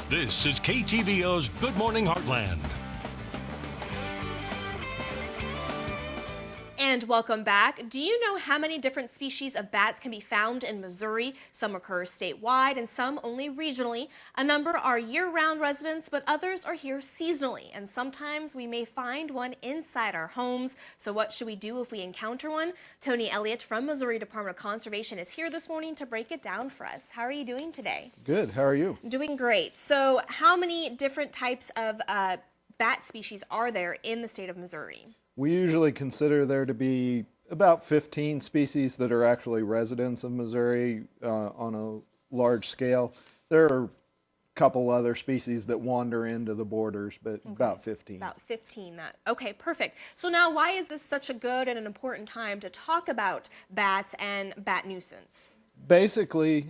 This is KTVO's Good Morning Heartland. And welcome back. Do you know how many different species of bats can be found in Missouri? Some occur statewide and some only regionally. A number are year-round residents, but others are here seasonally. And sometimes we may find one inside our homes. So what should we do if we encounter one? Tony Elliott from Missouri Department of Conservation is here this morning to break it down for us. How are you doing today? Good. How are you? Doing great. So how many different types of bat species are there in the state of Missouri? We usually consider there to be about 15 species that are actually residents of Missouri on a large scale. There are a couple other species that wander into the borders, but about 15. About 15. Okay, perfect. So now why is this such a good and an important time to talk about bats and bat nuisance? Basically,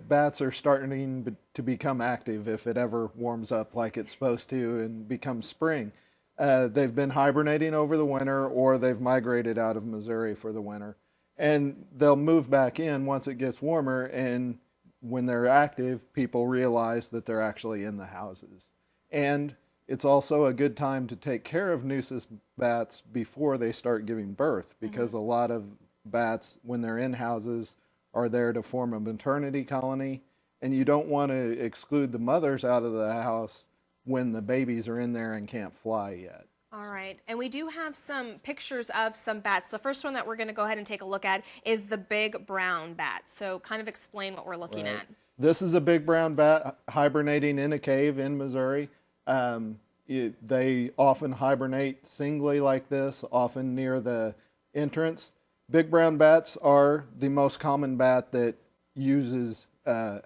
bats are starting to become active if it ever warms up like it's supposed to and becomes spring. They've been hibernating over the winter, or they've migrated out of Missouri for the winter. And they'll move back in once it gets warmer, and when they're active, people realize that they're actually in the houses. And it's also a good time to take care of nuisance bats before they start giving birth, because a lot of bats, when they're in houses, are there to form a maternity colony, and you don't want to exclude the mothers out of the house when the babies are in there and can't fly yet. All right, and we do have some pictures of some bats. The first one that we're going to go ahead and take a look at is the big brown bat. So kind of explain what we're looking at. This is a big brown bat hibernating in a cave in Missouri. They often hibernate singly like this, often near the entrance. Big brown bats are the most common bat that uses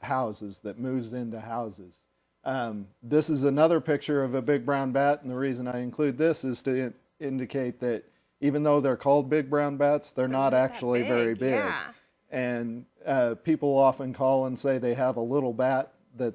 houses, that moves into houses. This is another picture of a big brown bat, and the reason I include this is to indicate that even though they're called big brown bats, they're not actually very big. Yeah. And people often call and say they have a little bat that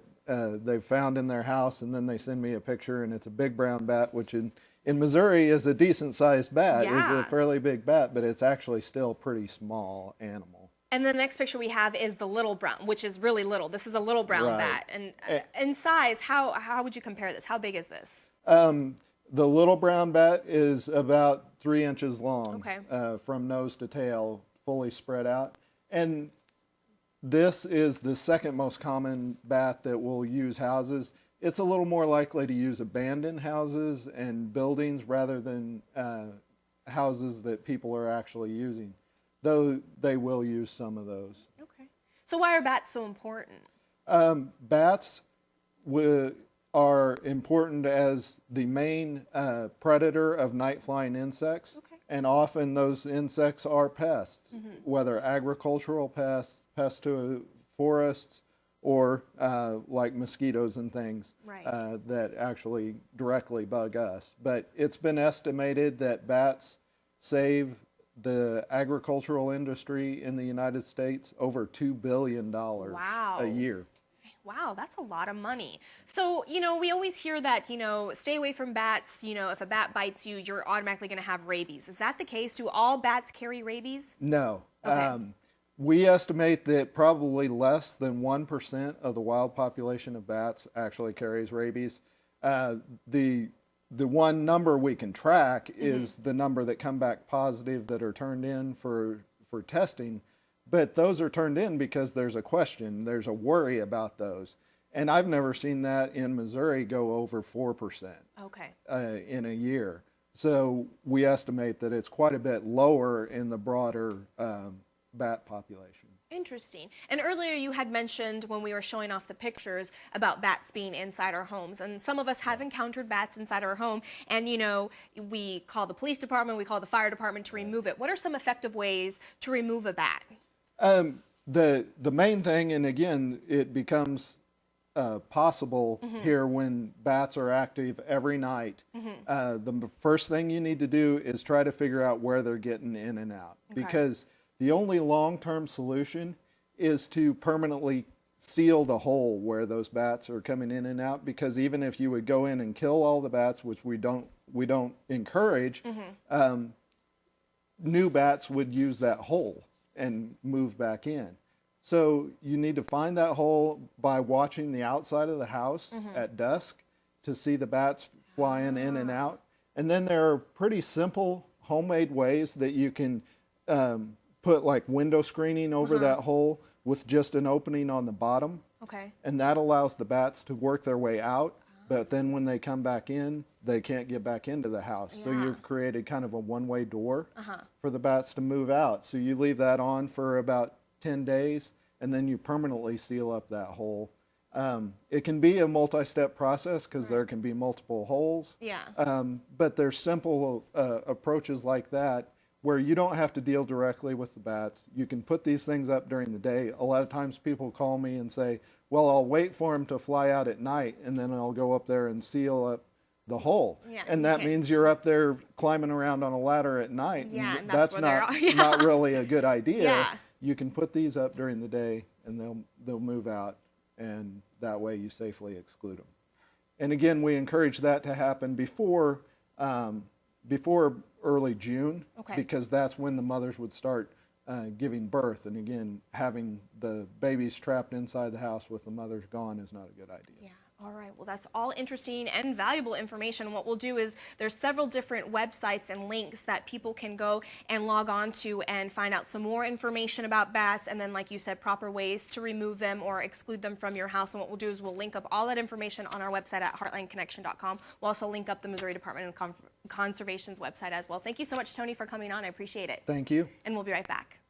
they've found in their house, and then they send me a picture, and it's a big brown bat, which in Missouri is a decent-sized bat. It's a fairly big bat, but it's actually still a pretty small animal. And the next picture we have is the little brown, which is really little. This is a little brown bat. And in size, how would you compare this? How big is this? The little brown bat is about 3 inches long, from nose to tail, fully spread out. And this is the second most common bat that will use houses. It's a little more likely to use abandoned houses and buildings rather than houses that people are actually using, though they will use some of those. Okay. So why are bats so important? Bats are important as the main predator of night-flying insects, and often those insects are pests, whether agricultural pests, pests to forests, or like mosquitoes and things that actually directly bug us. But it's been estimated that bats save the agricultural industry in the United States over $2 billion a year. Wow, that's a lot of money. So, we always hear that, stay away from bats. If a bat bites you, you're automatically going to have rabies. Is that the case? Do all bats carry rabies? No. We estimate that probably less than 1% of the wild population of bats actually carries rabies. The one number we can track is the number that come back positive that are turned in for testing, but those are turned in because there's a question, there's a worry about those. And I've never seen that in Missouri go over 4% in a year. So we estimate that it's quite a bit lower in the broader bat population. Interesting. And earlier you had mentioned when we were showing off the pictures about bats being inside our homes. And some of us have encountered bats inside our home. And, we call the police department, we call the fire department to remove it. What are some effective ways to remove a bat? The main thing, and again, it becomes possible here when bats are active every night. The first thing you need to do is try to figure out where they're getting in and out. Because the only long-term solution is to permanently seal the hole where those bats are coming in and out, because even if you would go in and kill all the bats, which we don't encourage, new bats would use that hole and move back in. So you need to find that hole by watching the outside of the house at dusk to see the bats flying in and out. And then there are pretty simple homemade ways that you can put like window screening over that hole with just an opening on the bottom. Okay. And that allows the bats to work their way out. But then when they come back in, they can't get back into the house. So you've created kind of a one-way door for the bats to move out. So you leave that on for about 10 days, and then you permanently seal up that hole. It can be a multi-step process because there can be multiple holes. Yeah. But there's simple approaches like that where you don't have to deal directly with the bats. You can put these things up during the day. A lot of times people call me and say, well, I'll wait for them to fly out at night, and then I'll go up there and seal up the hole. Yeah, and that means you're up there climbing around on a ladder at night. Yeah, and and that's where not really a good idea. Yeah. You can put these up during the day, and they'll move out, and that way you safely exclude them. And again, we encourage that to happen before early June, because that's when the mothers would start giving birth. And again, having the babies trapped inside the house with the mothers gone is not a good idea. Yeah. All right. Well, that's all interesting and valuable information. What we'll do is there's several different websites and links that people can go and log on to and find out some more information about bats, and then, like you said, proper ways to remove them or exclude them from your house. And what we'll do is we'll link up all that information on our website at heartlandconnection.com. We'll also link up the Missouri Department of Conservation's website as well. Thank you so much, Tony, for coming on. I appreciate it. Thank you. And we'll be right back.